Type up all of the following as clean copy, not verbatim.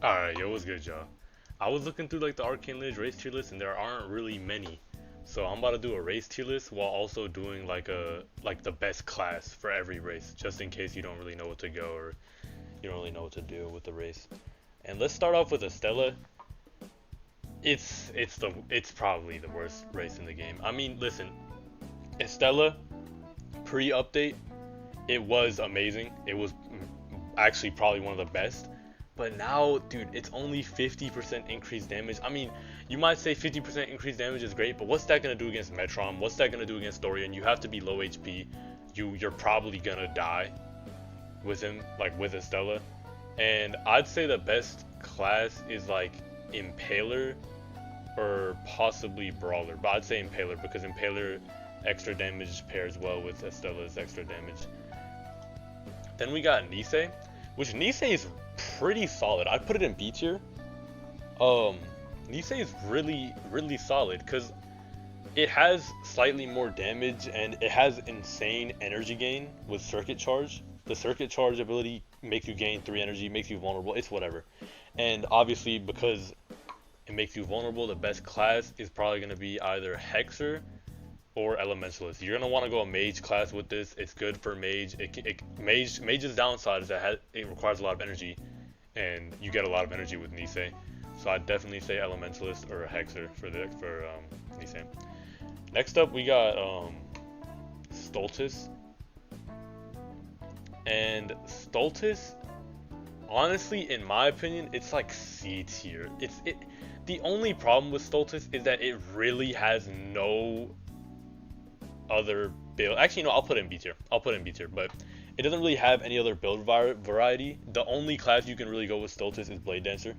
Alright, yo, what's good, y'all? I was looking through like the Arcane Lineage race tier list, and there aren't really many. So I'm about to do a race tier list while also doing like the best class for every race, just in case you don't really know what to go or you don't really know what to do with the race. And let's start off with Estella. It's probably the worst race in the game. I mean, listen, Estella pre-update, it was amazing. It was actually probably one of the best. But now, dude, it's only 50% increased damage. I mean, you might say 50% increased damage is great, but what's that gonna do against Metron? What's that gonna do against Dorian? You have to be low HP. You're probably gonna die with him, like with Estella. And I'd say the best class is like Impaler or possibly Brawler. But I'd say Impaler because Impaler extra damage pairs well with Estella's extra damage. Then we got Niss, which Niss is pretty solid. I put it in B tier. Niss is really solid because it has slightly more damage and it has insane energy gain with Circuit Charge. The Circuit Charge ability makes you gain 3 energy, makes you vulnerable, it's whatever. And obviously because it makes you vulnerable, the best class is probably going to be either Hexer or Elementalist. You're gonna want to go a mage class with this. It's good for mage. Mage's downside is that it requires a lot of energy, and you get a lot of energy with Niss. So I'd definitely say Elementalist or a Hexer for Niss. Next up we got Stultus, and Stultus, honestly, in my opinion, it's like C tier. The only problem with Stultus is that it really has no other build. Actually, no, I'll put it in B tier. But it doesn't really have any other build variety. The only class you can really go with Stultus is Blade Dancer,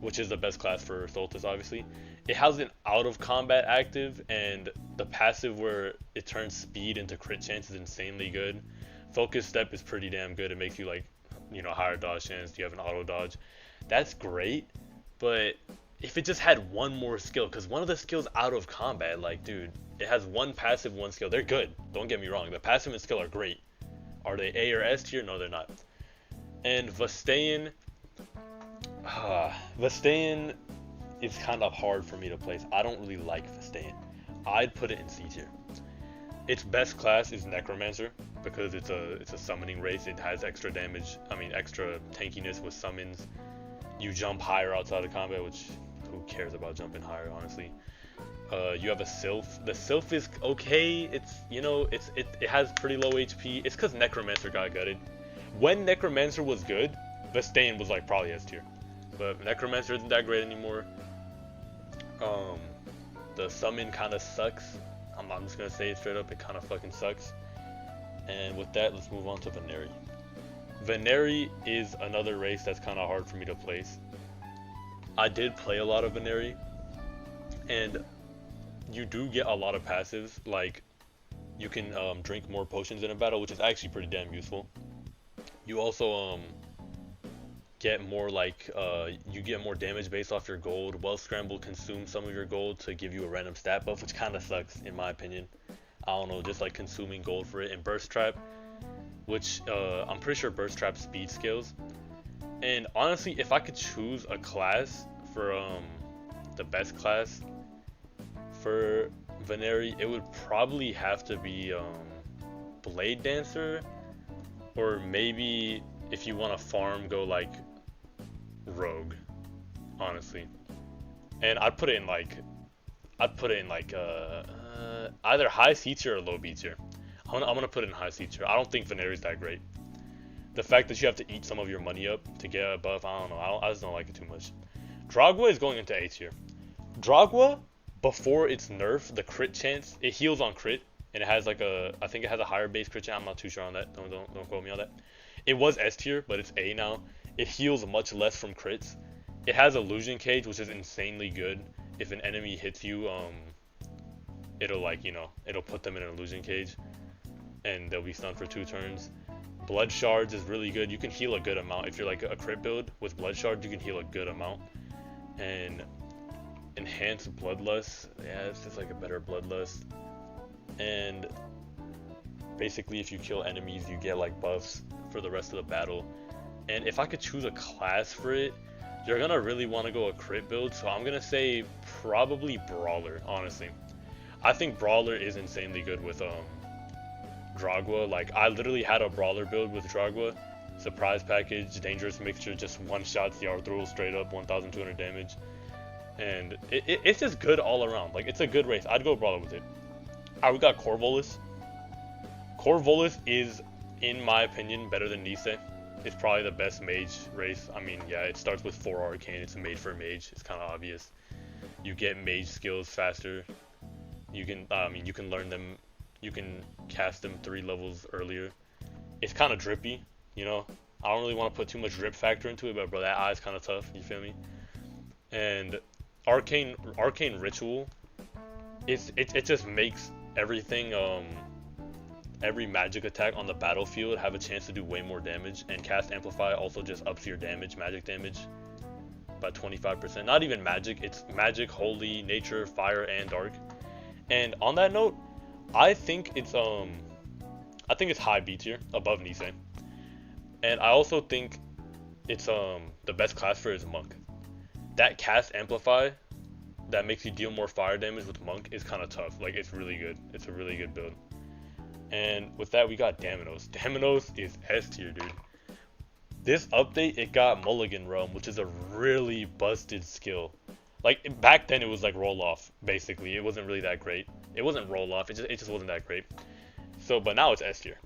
which is the best class for Stultus, obviously. It has an out of combat active, and the passive where it turns speed into crit chance is insanely good. Focus Step is pretty damn good. It makes you like, higher dodge chance. You have an auto dodge. That's great, but if it just had one more skill, because one of the skills out of combat, like, dude, it has one passive, one skill. They're good. Don't get me wrong. The passive and skill are great. Are they A or S tier? No, they're not. And Vastan, Vastan is kind of hard for me to place. I don't really like Vastan. I'd put it in C tier. Its best class is Necromancer because it's a summoning race. It has extra damage. I mean, extra tankiness with summons. You jump higher outside of combat, which who cares about jumping higher, honestly. You have a Sylph. The Sylph is okay. It has pretty low HP. It's because Necromancer got gutted. When Necromancer was good, Vastan was like probably S tier, but Necromancer isn't that great anymore. The summon kind of sucks. I'm just gonna say it straight up. It kind of fucking sucks. And with that, let's move on to Veneri. Veneri is another race that's kind of hard for me to place. I did play a lot of Veneri, and you do get a lot of passives, like you can drink more potions in a battle, which is actually pretty damn useful. You also get more you get more damage based off your gold. Well Scramble consumes some of your gold to give you a random stat buff, which kind of sucks in my opinion. I don't know, just like consuming gold for it. And Burst Trap, which I'm pretty sure Burst Trap speed scales. And honestly, if I could choose a class for the best class for Veneri, it would probably have to be Blade Dancer, or maybe if you want to farm, go like Rogue, honestly. And I'd put it in either high C tier or low B tier. I'm gonna put it in high C tier. I don't think Veneri's that great. The fact that you have to eat some of your money up to get a buff, I don't know. I just don't like it too much. Dragwa is going into A tier. Dragwa, before its nerf, the crit chance, it heals on crit, and it has like I think it has a higher base crit chance. I'm not too sure on that. Don't quote me on that. It was S tier, but it's A now. It heals much less from crits. It has Illusion Cage, which is insanely good. If an enemy hits you, it'll it'll put them in an Illusion Cage, and they'll be stunned for 2 turns. Blood Shards is really good. You can heal a good amount. If you're like a crit build with Blood Shards, you can heal a good amount. And Enhanced Bloodlust, yeah, it's just like a better Bloodlust. And basically if you kill enemies, you get like buffs for the rest of the battle. And if I could choose a class for it, you're gonna really want to go a crit build, so I'm gonna say probably Brawler, honestly. I think Brawler is insanely good with Draga. Like, I literally had a Brawler build with Draga. Surprise package, dangerous mixture, just one-shots the Arthur straight up, 1,200 damage. And it's just good all around. Like, it's a good race. I'd go Brawler with it. Alright, we got Corvolis. Corvolis is, in my opinion, better than Niss. It's probably the best mage race. I mean, yeah, it starts with 4 arcane. It's made for mage. It's kind of obvious. You get mage skills faster. You can, you can learn them. You can cast them 3 levels earlier. It's kind of drippy, you know. I don't really want to put too much drip factor into it, but bro, that eye is kind of tough. You feel me? And arcane ritual. It just makes everything every magic attack on the battlefield have a chance to do way more damage, and cast amplify also just ups your damage, magic damage, by 25%. Not even magic, it's magic, holy, nature, fire, and dark. And on that note, I think it's high B tier, above Niss. And I also think it's the best class for it is monk. That cast amplify that makes you deal more fire damage with monk is kind of tough. Like, it's really good. It's a really good build. And with that, we got Daminos. Daminos is S tier, dude. This update, it got Mulligan Realm, which is a really busted skill. Like, back then, it was like roll off, basically. It wasn't really that great. It wasn't roll off. It just wasn't that great. So, but now it's S tier.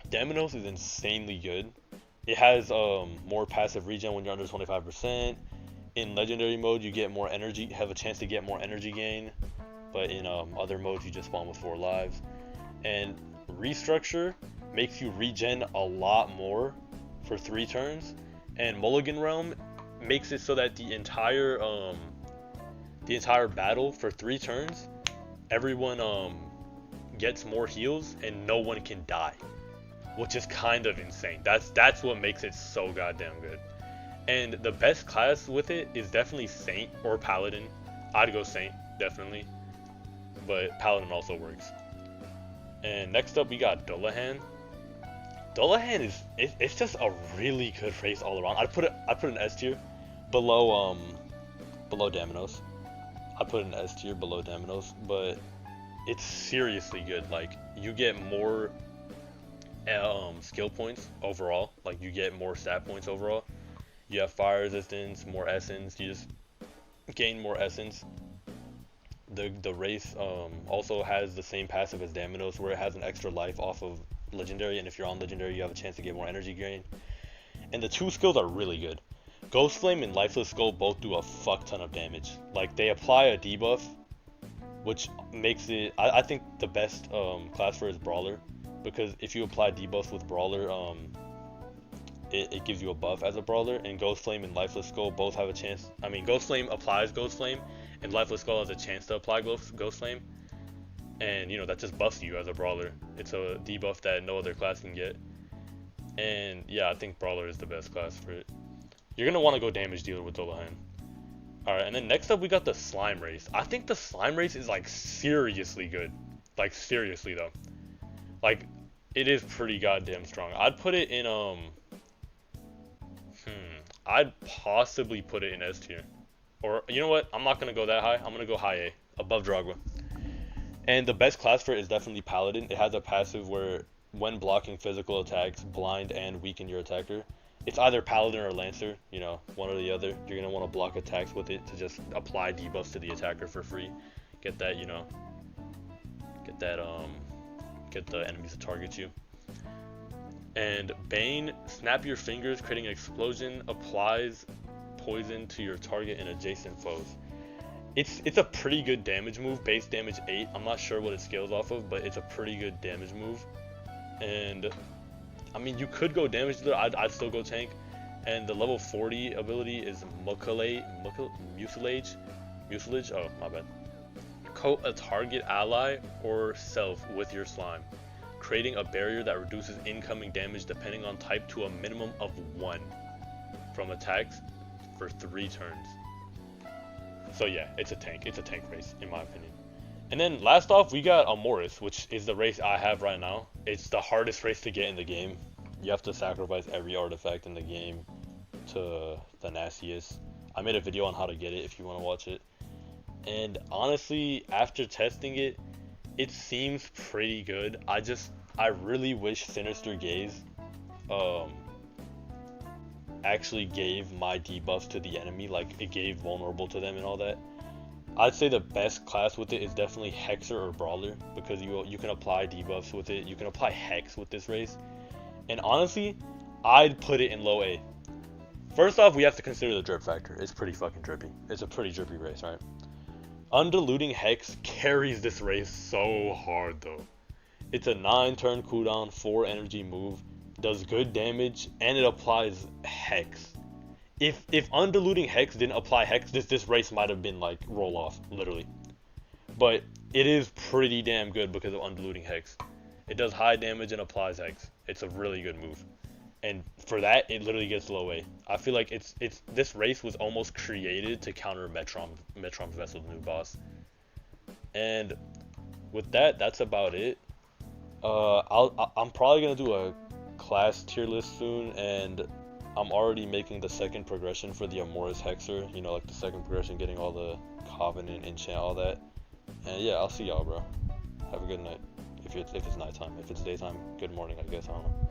Daminos is insanely good. It has more passive regen when you're under 25%. In legendary mode, you get more energy, have a chance to get more energy gain. But in other modes, you just spawn with 4 lives. And restructure makes you regen a lot more for 3 turns. And Mulligan Realm makes it so that the entire battle for 3 turns, everyone gets more heals and no one can die, which is kind of insane. That's what makes it so goddamn good. And the best class with it is definitely Saint or Paladin. I'd go Saint, definitely, but Paladin also works. And next up we got Dollahan. Dollahan it's just a really good race all around. I put an S tier below Daminos. I put an S tier below Daminos, but it's seriously good. Like, you get more skill points overall. Like, you get more stat points overall. You have fire resistance, more essence. You just gain more essence. The race also has the same passive as Daminos, where it has an extra life off of legendary, and if you're on legendary, you have a chance to get more energy gain. And the 2 skills are really good. Ghost Flame and Lifeless Skull both do a fuck ton of damage. Like, they apply a debuff, which makes it, I think the best class for it is Brawler, because if you apply debuffs with Brawler, it gives you a buff as a Brawler. And Ghost Flame and Lifeless Skull both have a chance. I mean, Ghost Flame applies Ghost Flame, and Lifeless Skull has a chance to apply Ghost Flame. And, you know, that just buffs you as a Brawler. It's a debuff that no other class can get. And, yeah, I think Brawler is the best class for it. You're going to want to go Damage Dealer with Dollahan. Alright, and then next up we got the Slime race. I think the Slime race is, like, seriously good. Like, seriously, though. Like, it is pretty goddamn strong. I'd put it in, I'd possibly put it in S tier. Or, you know what? I'm not going to go that high. I'm going to go high A, above Draga. And the best class for it is definitely Paladin. It has a passive where, when blocking physical attacks, blind and weaken your attacker. It's either Paladin or Lancer, you know, one or the other. You're going to want to block attacks with it to just apply debuffs to the attacker for free. Get that, you know, get the enemies to target you. And Bane, snap your fingers, creating an explosion, applies poison to your target and adjacent foes. It's a pretty good damage move, base damage 8. I'm not sure what it scales off of, but it's a pretty good damage move. And I mean, you could go damage dealer. I'd still go tank. And the level 40 ability is mucilage. Oh, my bad. Coat a target ally or self with your slime, creating a barrier that reduces incoming damage depending on type to a minimum of 1 from attacks for 3 turns. So yeah, it's a tank. It's a tank race, in my opinion. And then last off, we got Amoris, which is the race I have right now. It's the hardest race to get in the game. You have to sacrifice every artifact in the game. to the nastiest. I made a video on how to get it if you want to watch it. And honestly, after testing it, it seems pretty good. I really wish Sinister Gaze actually gave my debuffs to the enemy, like it gave vulnerable to them and all that. I'd say the best class with it is definitely Hexer or Brawler, because you can apply debuffs with it. You can apply Hex with this race. And honestly, I'd put it in low A. First off, we have to consider the drip factor. It's pretty fucking drippy. It's a pretty drippy race, right? Undiluting Hex carries this race so hard though. It's a 9-turn cooldown, 4 energy move, does good damage, and it applies Hex. If Undiluting Hex didn't apply Hex, this race might have been like roll off, literally. But it is pretty damn good because of Undiluting Hex. It does high damage and applies Hex. It's a really good move. And for that, it literally gets low A. I feel like this race was almost created to counter Metron's Vessel's new boss. And with that, that's about it. I'm probably gonna do a class tier list soon, and I'm already making the second progression for the Amoris Hexer. You know, like the second progression, getting all the Covenant, Enchant, all that. And yeah, I'll see y'all, bro. Have a good night. If it's nighttime. If it's daytime, good morning, I guess. I don't know.